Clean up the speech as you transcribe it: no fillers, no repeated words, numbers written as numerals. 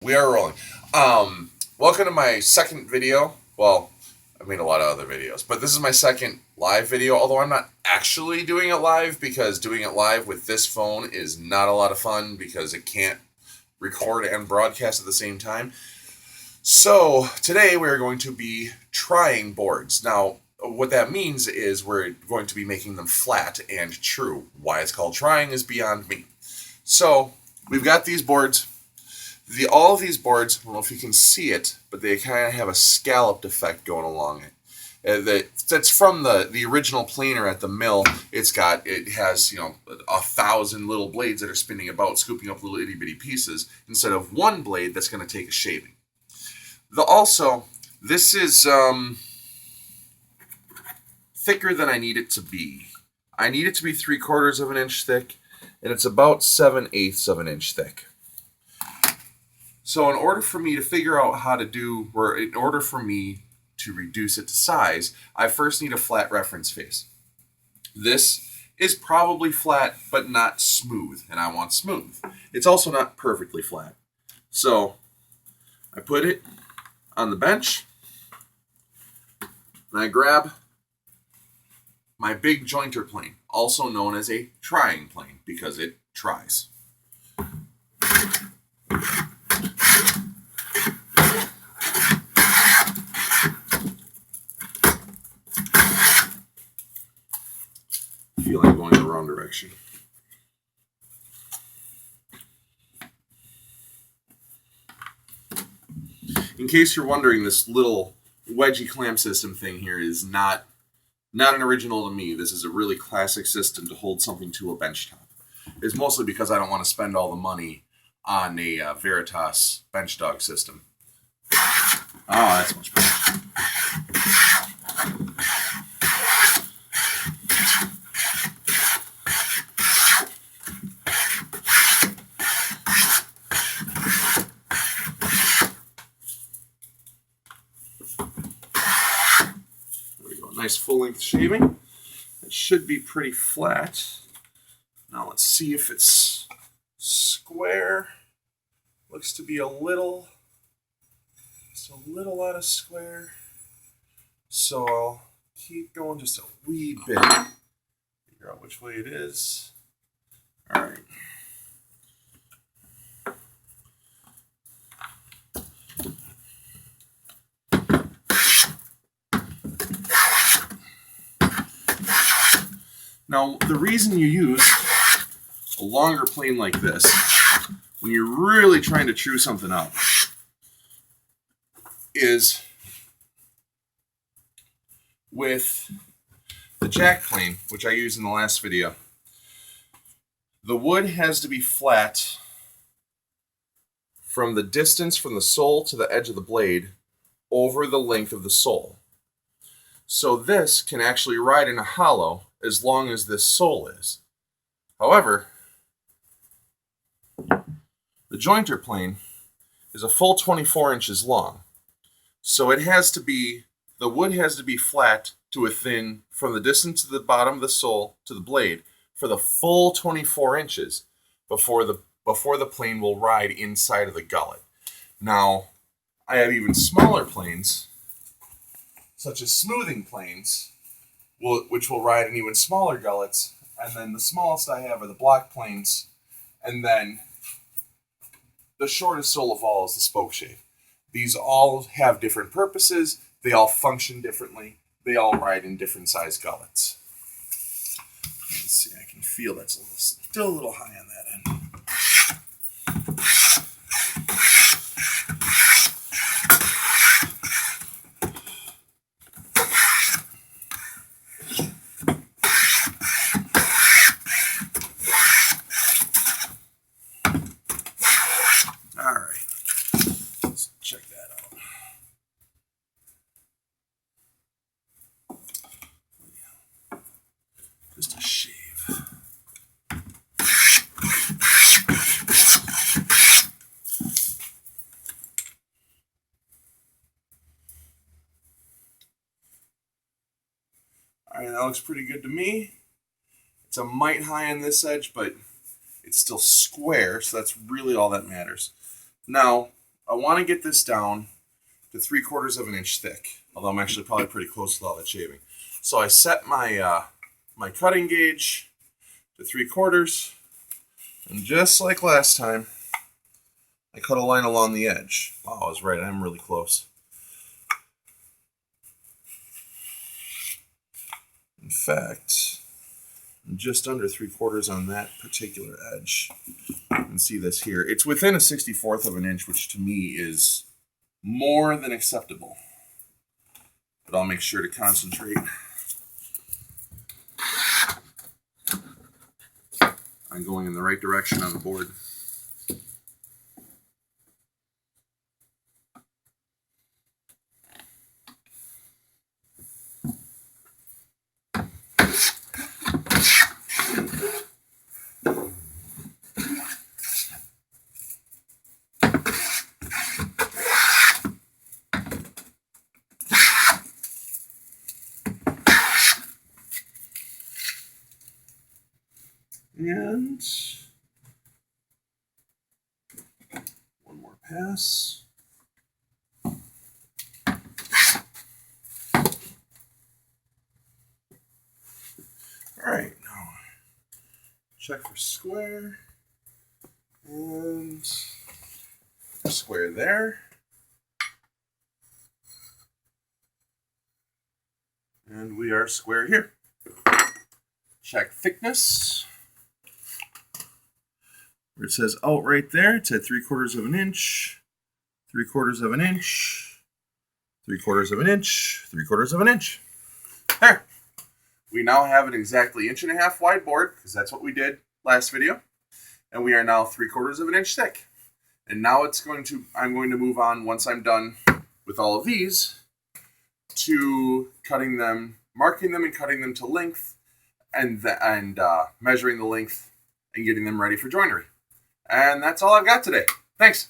We are rolling. Welcome to my second video. Well, I made a lot of other videos, but this is my second live video, although I'm not actually doing it live because doing it live with this phone is not a lot of fun because it can't record and broadcast at the same time. So, today we're going to be trying boards. Now, what that means is we're going to be making them flat and true. Why it's called trying is beyond me. So, we've got these boards. All of these boards, I don't know if you can see it, but they kind of have a scalloped effect going along it. That's from the original planer at the mill. It has 1,000 little blades that are spinning about, scooping up little itty bitty pieces instead of one blade that's going to take a shaving. This is thicker than I need it to be. I need it to be 3/4 of an inch thick, and it's about 7/8 of an inch thick. So in order for me to figure out in order for me to reduce it to size, I first need a flat reference face. This is probably flat, but not smooth, and I want smooth. It's also not perfectly flat. So I put it on the bench, and I grab my big jointer plane, also known as a trying plane, because it tries. I feel like going the wrong direction. In case you're wondering, this little wedgie clamp system thing here is not an original to me. This is a really classic system to hold something to a bench top. It's mostly because I don't want to spend all the money on a Veritas bench dog system. Oh, that's much better. Nice full-length shaving. It should be pretty flat. Now let's see if it's square. Looks to be just a little out of square. So I'll keep going just a wee bit. Figure out which way it is. All right. Now, the reason you use a longer plane like this, when you're really trying to chew something out, is with the jack plane, which I used in the last video, the wood has to be flat from the distance from the sole to the edge of the blade over the length of the sole. So this can actually ride in a hollow as long as this sole is. However, the jointer plane is a full 24 inches long. So the wood has to be flat to within, from the distance of the bottom of the sole to the blade, for the full 24 inches before the plane will ride inside of the gullet. Now, I have even smaller planes, such as smoothing planes, which will ride in even smaller gullets, and then the smallest I have are the block planes, and then the shortest sole of all is the spoke shave. These all have different purposes, they all function differently, they all ride in different size gullets. Let's see, I can feel that's still a little high on that end. Just a shave. Alright, that looks pretty good to me. It's a mite high on this edge, but it's still square, so that's really all that matters. Now, I want to get this down to 3/4 of an inch thick, although I'm actually probably pretty close with all that shaving. So I set my my cutting gauge to 3/4, and just like last time, I cut a line along the edge. Wow, I was right. I'm really close. In fact, I'm just under 3/4 on that particular edge. You can see this here. It's within a 64th of an inch, which to me is more than acceptable. But I'll make sure to concentrate on going in the right direction on the board. And one more pass. All right, now check for square and square there. And we are square here. Check thickness. Where it says out right there, it's at 3/4 of an inch, 3/4 of an inch, 3/4 of an inch, 3/4 of an inch. There. We now have an exactly 1.5 inch wide board, because that's what we did last video. And we are now 3/4 of an inch thick. And now I'm going to move on, once I'm done with all of these, to cutting them, marking them and cutting them to length, and measuring the length and getting them ready for joinery. And that's all I've got today. Thanks.